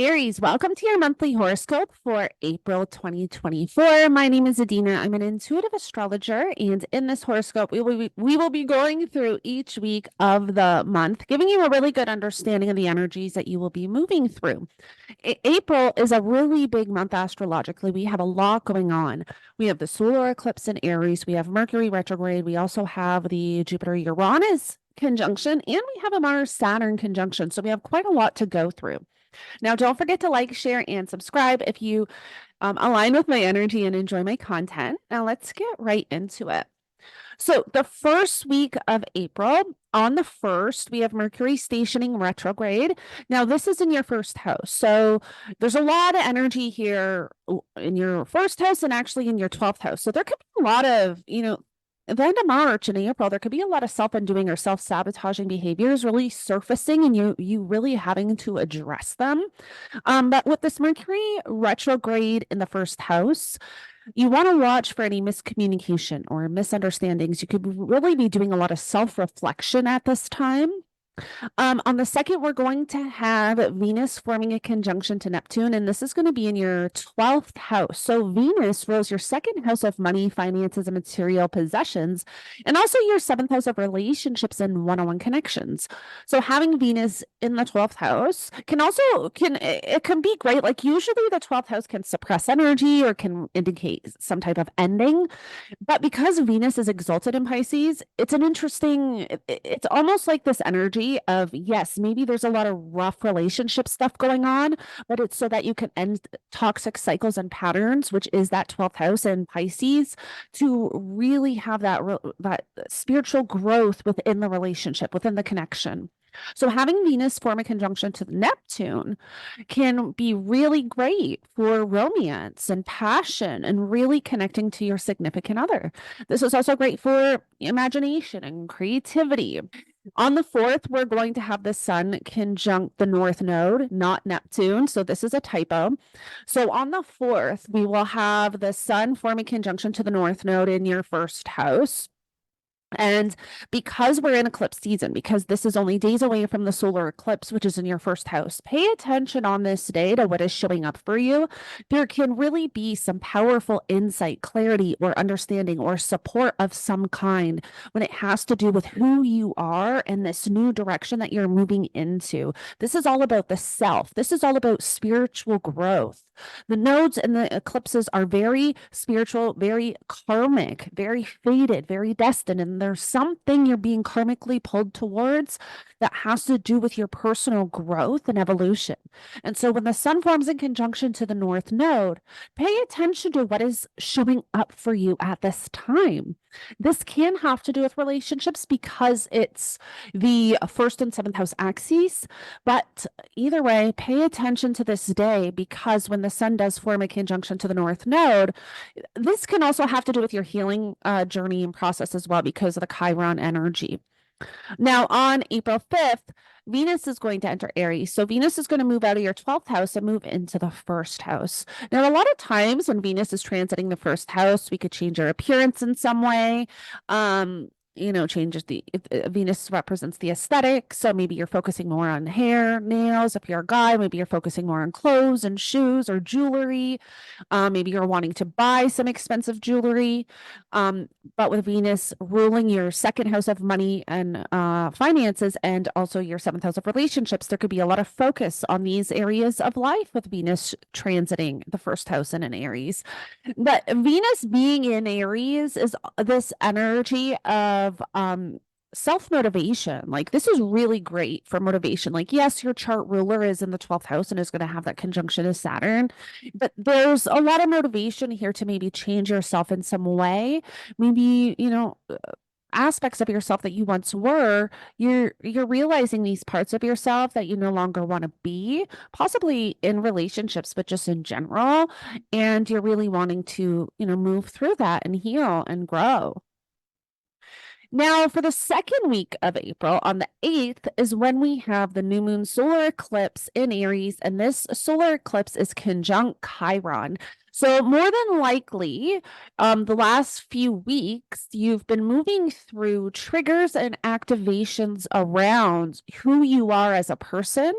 Aries, welcome to your monthly horoscope for April 2024. My name is Adina. I'm an intuitive astrologer, and in this horoscope, we will be going through each week of the month, giving you a really good understanding of the energies that you will be moving through. April is a really big month astrologically. We have a lot going on. We have the solar eclipse in Aries, we have Mercury retrograde, we also have the Jupiter-Uranus conjunction, and we have a Mars-Saturn conjunction. So we have quite a lot to go through. Now, don't forget to like, share, and subscribe if you align with my energy and enjoy my content. Now, let's get right into it. So, the first week of April, on the 1st, we have Mercury stationing retrograde. Now, this is in your first house. So, there's a lot of energy here in your first house and actually in your 12th house. So, there could be a lot of, at the end of March and April, there could be a lot of self-undoing or self-sabotaging behaviors really surfacing and you really having to address them. But with this Mercury retrograde in the first house, you want to watch for any miscommunication or misunderstandings. You could really be doing a lot of self-reflection at this time. On the 2nd, we're going to have Venus forming a conjunction to Neptune, and this is going to be in your 12th house. So Venus rules your 2nd house of money, finances, and material possessions, and also your 7th house of relationships and one-on-one connections. So having Venus in the 12th house can be great. Like usually the 12th house can suppress energy or can indicate some type of ending. But because Venus is exalted in Pisces, it's almost like this energy of, yes, maybe there's a lot of rough relationship stuff going on, but it's so that you can end toxic cycles and patterns, which is that 12th house in Pisces, to really have that spiritual growth within the relationship, within the connection. So having Venus form a conjunction to Neptune can be really great for romance and passion and really connecting to your significant other. This is also great for imagination and creativity. On the 4th, we're going to have the Sun conjunct the North Node, not Neptune. So this is a typo. So on the 4th, we will have the Sun forming conjunction to the North Node in your first house. And because we're in eclipse season, because this is only days away from the solar eclipse, which is in your first house, pay attention on this day to what is showing up for you. There can really be some powerful insight, clarity, or understanding or support of some kind when it has to do with who you are and this new direction that you're moving into. This is all about the self. This is all about spiritual growth. The nodes and the eclipses are very spiritual, very karmic, very fated, very destined. And there's something you're being karmically pulled towards that has to do with your personal growth and evolution. And so when the Sun forms in conjunction to the North Node, pay attention to what is showing up for you at this time. This can have to do with relationships because it's the 1st and 7th house axes. But either way, pay attention to this day because when the Sun does form a conjunction to the North Node, this can also have to do with your healing journey and process as well because of the Chiron energy. Now, on April 5th, Venus is going to enter Aries. So Venus is going to move out of your 12th house and move into the first house. Now, a lot of times when Venus is transiting the first house, we could change our appearance in some way. Changes Venus represents the aesthetic. So maybe you're focusing more on hair, nails. If you're a guy, maybe you're focusing more on clothes and shoes or jewelry. Maybe you're wanting to buy some expensive jewelry. But with Venus ruling your 2nd house of money and finances and also your 7th house of relationships, there could be a lot of focus on these areas of life with Venus transiting the first house in an Aries. But Venus being in Aries is this energy of self-motivation. Like this is really great for motivation. Like, yes, your chart ruler is in the 12th house and is going to have that conjunction of Saturn, but there's a lot of motivation here to maybe change yourself in some way. Maybe, aspects of yourself that you once were, you're realizing these parts of yourself that you no longer want to be, possibly in relationships, but just in general. And you're really wanting to, move through that and heal and grow. Now, for the 2nd week of April, on the 8th, is when we have the new moon solar eclipse in Aries, and this solar eclipse is conjunct Chiron. So more than likely, the last few weeks, you've been moving through triggers and activations around who you are as a person,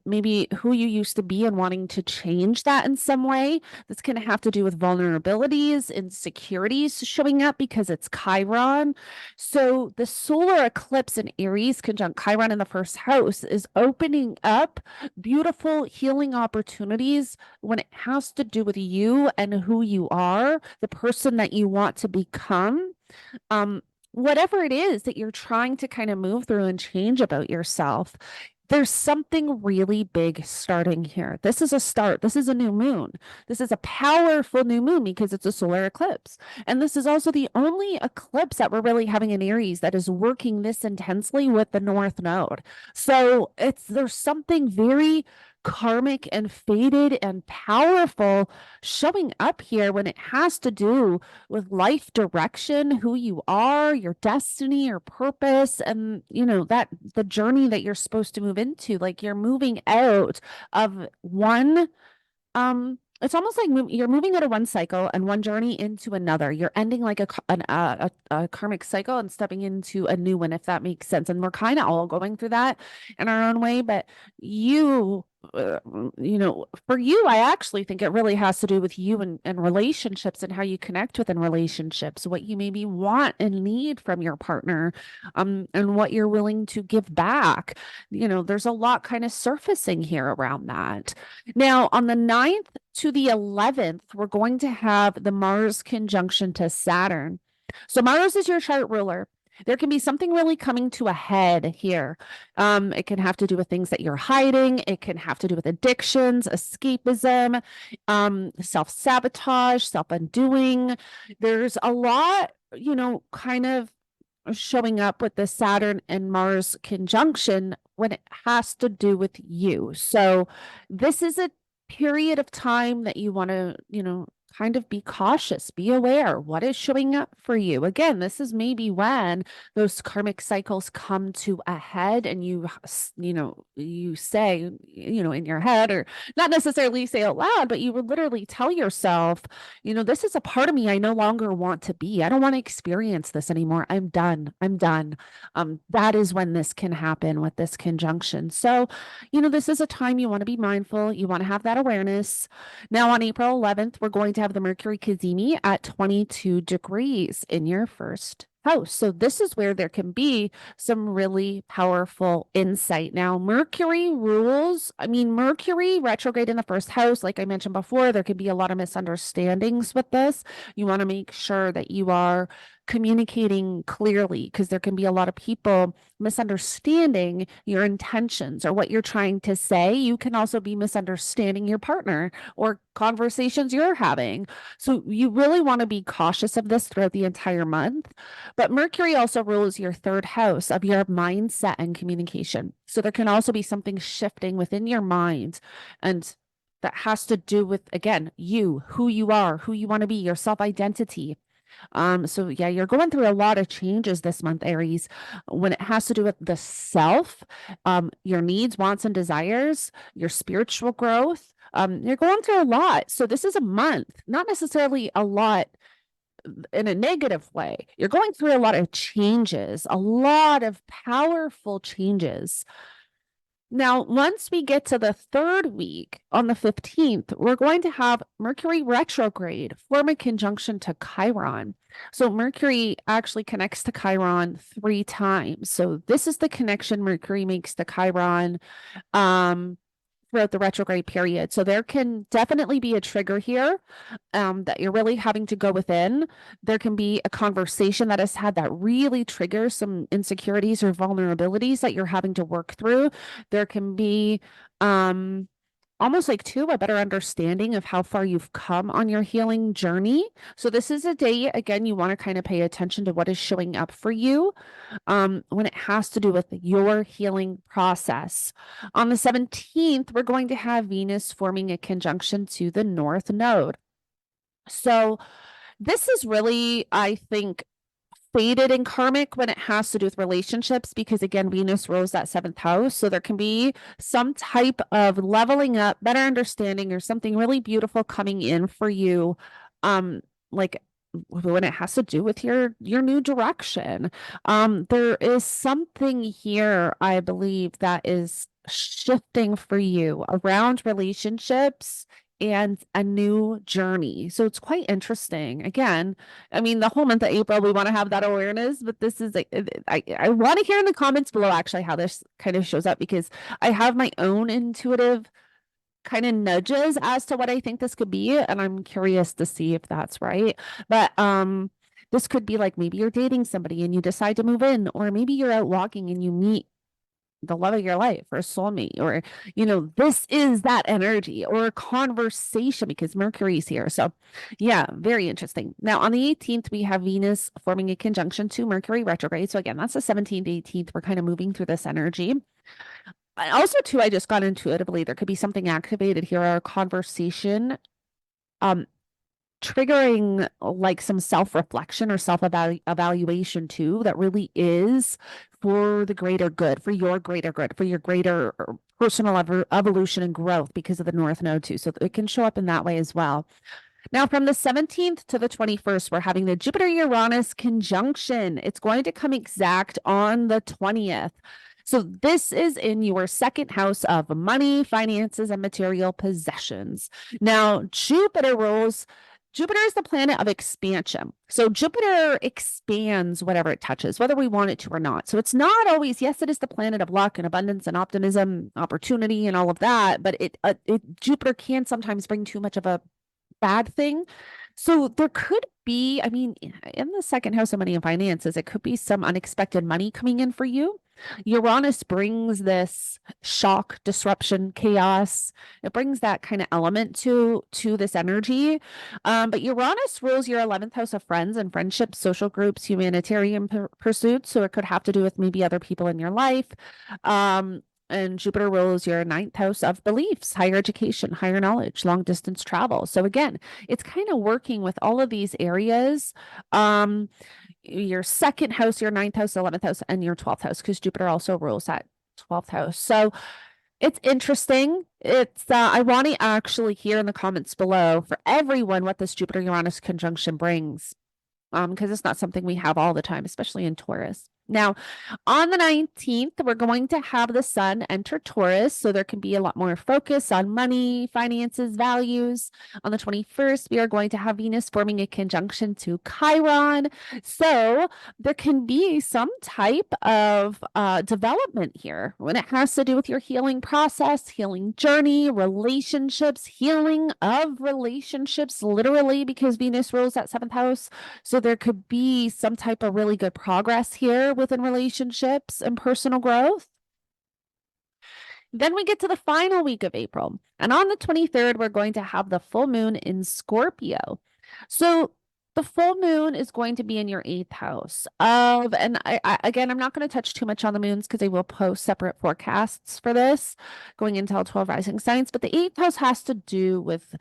maybe who you used to be and wanting to change that in some way. This can have to do with vulnerabilities, insecurities showing up because it's Chiron. So the solar eclipse in Aries conjunct Chiron in the first house is opening up beautiful healing opportunities when it has to do with you and who you are, the person that you want to become. Whatever it is that you're trying to kind of move through and change about yourself, there's something really big starting here. This is a start. This is a new moon. This is a powerful new moon because it's a solar eclipse. And this is also the only eclipse that we're really having in Aries that is working this intensely with the North Node. So there's something very karmic and fated and powerful showing up here when it has to do with life direction, who you are, your destiny, your purpose, and that the journey that you're supposed to move into. Like you're moving out of one it's almost like you're moving out of one cycle and one journey into another. You're ending like a karmic cycle and stepping into a new one, if that makes sense. And we're kind of all going through that in our own way. But you, for you, I actually think it really has to do with you and relationships and how you connect within relationships, what you maybe want and need from your partner, and what you're willing to give back. There's a lot kind of surfacing here around that. Now, on the 9th to the 11th, we're going to have the Mars conjunction to Saturn. So Mars is your chart ruler. There can be something really coming to a head here. It can have to do with things that you're hiding. It can have to do with addictions, escapism, self-sabotage, self-undoing. There's a lot, kind of showing up with the Saturn and Mars conjunction when it has to do with you. So this is a period of time that you want to, kind of be cautious, be aware what is showing up for you. Again, this is maybe when those karmic cycles come to a head and you say, in your head, or not necessarily say out loud, but you would literally tell yourself, this is a part of me I no longer want to be. I don't want to experience this anymore. I'm done. I'm done. That is when this can happen with this conjunction. So, this is a time you want to be mindful. You want to have that awareness. Now, on April 11th, we're going to have the Mercury Cazimi at 22 degrees in your first house. So this is where there can be some really powerful insight. Now, Mercury retrograde in the first house, like I mentioned before, there could be a lot of misunderstandings with this. You want to make sure that you are communicating clearly because there can be a lot of people misunderstanding your intentions or what you're trying to say. You can also be misunderstanding your partner or conversations you're having. So you really want to be cautious of this throughout the entire month. But Mercury also rules your third house of your mindset and communication. So there can also be something shifting within your mind, and that has to do with, again, you, who you are, who you want to be, your self-identity. So yeah, you're going through a lot of changes this month, Aries, when it has to do with the self, your needs, wants, and desires, your spiritual growth. You're going through a lot. So this is a month, not necessarily a lot in a negative way. You're going through a lot of changes, a lot of powerful changes. Now, once we get to the third week on the 15th, we're going to have Mercury retrograde form a conjunction to Chiron. So Mercury actually connects to Chiron 3 times. So this is the connection Mercury makes to Chiron throughout the retrograde period. So there can definitely be a trigger here that you're really having to go within. There can be a conversation that has had that really triggers some insecurities or vulnerabilities that you're having to work through. There can be almost like a better understanding of how far you've come on your healing journey. So this is a day, again, you want to kind of pay attention to what is showing up for you when it has to do with your healing process. On the 17th, we're going to have Venus forming a conjunction to the North Node. So this is really, I think, faded in karmic when it has to do with relationships, because again, Venus rules that seventh house. So there can be some type of leveling up, better understanding, or something really beautiful coming in for you. Like when it has to do with your new direction. There is something here, I believe, that is shifting for you around relationships and a new journey. So it's quite interesting. Again, I mean, the whole month of April, we want to have that awareness, but this is I want to hear in the comments below actually how this kind of shows up, because I have my own intuitive kind of nudges as to what I think this could be, and I'm curious to see if that's right. But this could be like maybe you're dating somebody and you decide to move in, or maybe you're out walking and you meet the love of your life or soulmate, or this is that energy, or a conversation, because Mercury's here. So yeah, very interesting. Now on the 18th, we have Venus forming a conjunction to Mercury retrograde. So again, that's the 17th, 18th. We're kind of moving through this energy. Also, too, I just got intuitively, there could be something activated here, or a conversation, triggering like some self-reflection or self-evaluation too, that really is for the greater good, for your greater good, for your greater personal evolution and growth, because of the North Node too. So it can show up in that way as well. Now, from the 17th to the 21st, we're having the Jupiter-Uranus conjunction. It's going to come exact on the 20th. So this is in your second house of money, finances, and material possessions. Now, Jupiter is the planet of expansion. So Jupiter expands whatever it touches, whether we want it to or not. So it's not always, yes, it is the planet of luck and abundance and optimism, opportunity, and all of that, but Jupiter can sometimes bring too much of a bad thing. So there could be, I mean, in the second house of money and finances, it could be some unexpected money coming in for you. Uranus brings this shock, disruption, chaos. It brings that kind of element to this energy. But Uranus rules your 11th house of friends and friendships, social groups, humanitarian pursuits. So it could have to do with maybe other people in your life. And Jupiter rules your 9th house of beliefs, higher education, higher knowledge, long distance travel. So again, it's kind of working with all of these areas. Your second house, your 9th house, 11th house, and your 12th house, because Jupiter also rules that 12th house. So it's interesting. I want to actually hear in the comments below for everyone what this Jupiter-Uranus conjunction brings, because it's not something we have all the time, especially in Taurus. Now, on the 19th, we're going to have the sun enter Taurus, so there can be a lot more focus on money, finances, values. On the 21st, we are going to have Venus forming a conjunction to Chiron. So there can be some type of development here when it has to do with your healing process, healing journey, relationships, healing of relationships, literally, because Venus rules that 7th house. So there could be some type of really good progress here within relationships and personal growth. Then we get to the final week of April. And on the 23rd, we're going to have the full moon in Scorpio. So the full moon is going to be in your 8th house and again, I'm not going to touch too much on the moons because I will post separate forecasts for this going into all 12 rising signs. But the 8th house has to do with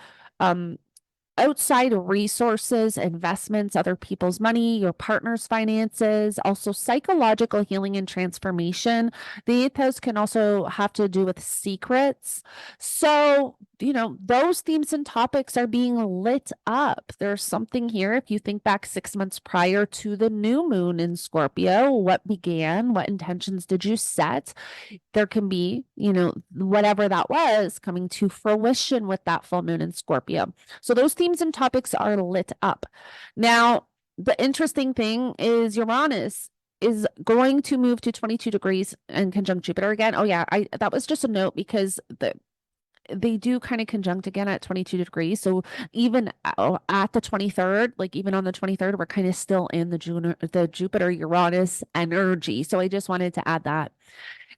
outside resources, investments, other people's money, your partner's finances, also psychological healing and transformation. The 8th house can also have to do with secrets. So, those themes and topics are being lit up. There's something here. If you think back 6 months prior to the new moon in Scorpio, what began, what intentions did you set? There can be, whatever that was coming to fruition with that full moon in Scorpio. So those themes and topics are lit up. Now, the interesting thing is Uranus is going to move to 22 degrees and conjunct Jupiter again. Oh yeah, that was just a note because they do kind of conjunct again at 22 degrees. So even at the 23rd, like even on the 23rd, we're kind of still in the Jupiter Uranus energy. So I just wanted to add that.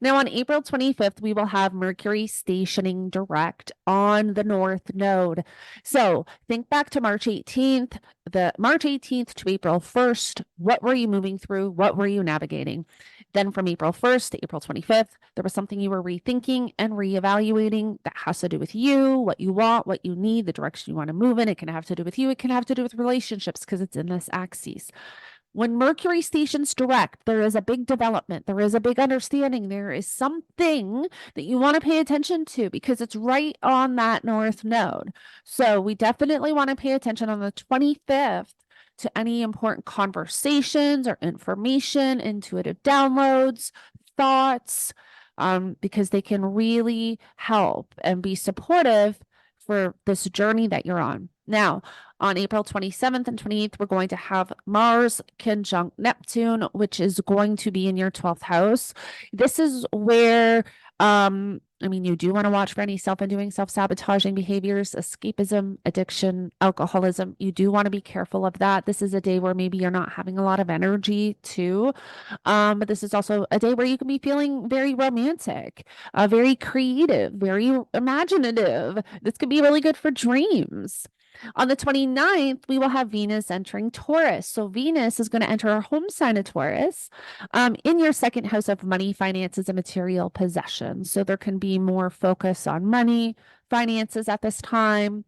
Now, on April 25th, we will have Mercury stationing direct on the North Node. So think back to March 18th, the March 18th to April 1st. What were you moving through? What were you navigating? Then from April 1st to April 25th, there was something you were rethinking and reevaluating that has to do with you, what you want, what you need, the direction you want to move in. It can have to do with you. It can have to do with relationships because it's in this axis. When Mercury stations direct, there is a big development, there is a big understanding, there is something that you want to pay attention to because it's right on that north node. So we definitely want to pay attention on the 25th to any important conversations or information, intuitive downloads, thoughts, because they can really help and be supportive for this journey that you're on. Now, on April 27th and 28th, we're going to have Mars conjunct Neptune, which is going to be in your 12th house. This is where, I mean, you do want to watch for any self-undoing, self-sabotaging behaviors, escapism, addiction, alcoholism. You do want to be careful of that. This is a day where maybe you're not having a lot of energy too. But this is also a day where you can be feeling very romantic, very creative, very imaginative. This could be really good for dreams. On the 29th, we will have Venus entering Taurus. So Venus is going to enter our home sign of Taurus in your second house of money, finances, and material possessions. So there can be more focus on money, finances at this time,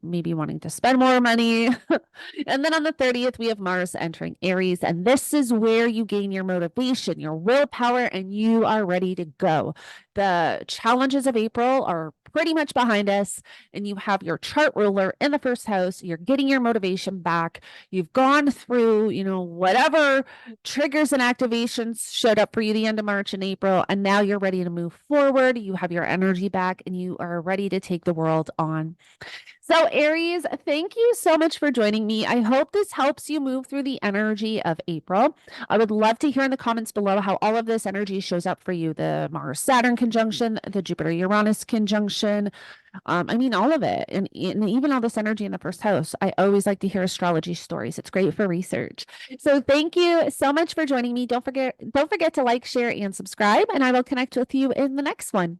maybe wanting to spend more money. And then on the 30th, we have Mars entering Aries. And this is where you gain your motivation, your willpower, and you are ready to go. The challenges of April are pretty much behind us, and you have your chart ruler in the first house. You're getting your motivation back. You've gone through, whatever triggers and activations showed up for you the end of March and April, and now you're ready to move forward. You have your energy back, and you are ready to take the world on. So, Aries, thank you so much for joining me. I hope this helps you move through the energy of April. I would love to hear in the comments below how all of this energy shows up for you, the Mars-Saturn conjunction, the Jupiter-Uranus conjunction. I mean, all of it. And even all this energy in the first house. I always like to hear astrology stories. It's great for research. So thank you so much for joining me. Don't forget to like, share, and subscribe, and I will connect with you in the next one.